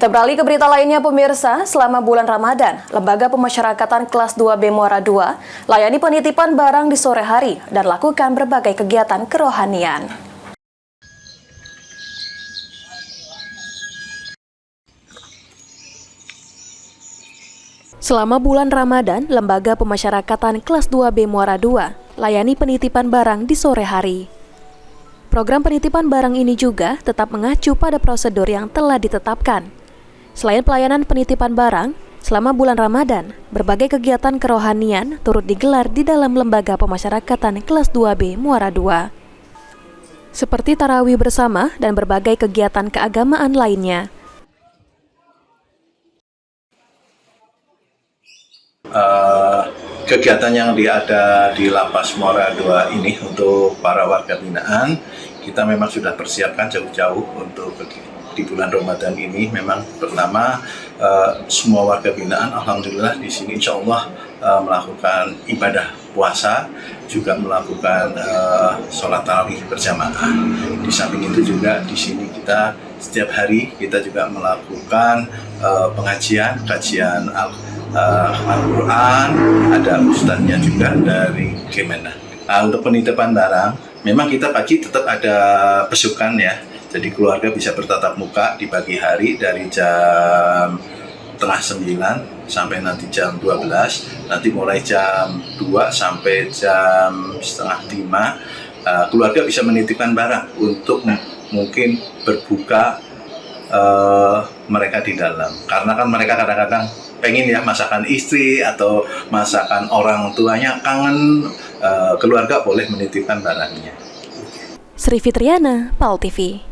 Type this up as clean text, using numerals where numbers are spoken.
Kita beralih ke berita lainnya pemirsa, selama bulan Ramadan, Lembaga Pemasyarakatan Kelas 2B Muara II layani penitipan barang di sore hari dan lakukan berbagai kegiatan kerohanian. Selama bulan Ramadan, Lembaga Pemasyarakatan Kelas 2B Muara II layani penitipan barang di sore hari. Program penitipan barang ini juga tetap mengacu pada prosedur yang telah ditetapkan. Selain pelayanan penitipan barang, selama bulan Ramadan, berbagai kegiatan kerohanian turut digelar di dalam Lembaga Pemasyarakatan Kelas 2B Muara II. Seperti tarawih bersama dan berbagai kegiatan keagamaan lainnya. Kegiatan yang ada di Lapas Muara II ini untuk para warga binaan, kita memang sudah persiapkan jauh-jauh untuk di bulan Ramadan ini. Memang pertama semua warga binaan alhamdulillah di sini insya Allah melakukan ibadah puasa, juga melakukan sholat tarawih berjamaah. Di samping itu juga di sini kita setiap hari kita juga melakukan kajian Al-Quran, ada ustadznya juga dari Kemenah. Untuk penitipan barang, memang kita pagi tetap ada besukan ya. Jadi keluarga bisa bertatap muka di pagi hari dari jam 8:30 sampai nanti jam 12. Nanti mulai jam 2 sampai jam 4:30 keluarga bisa menitipkan barang untuk mungkin berbuka mereka di dalam. Karena kan mereka kadang-kadang pengen ya masakan istri atau masakan orang tuanya kangen, keluarga boleh menitipkan barangnya. Sri Fitriana, PAL TV.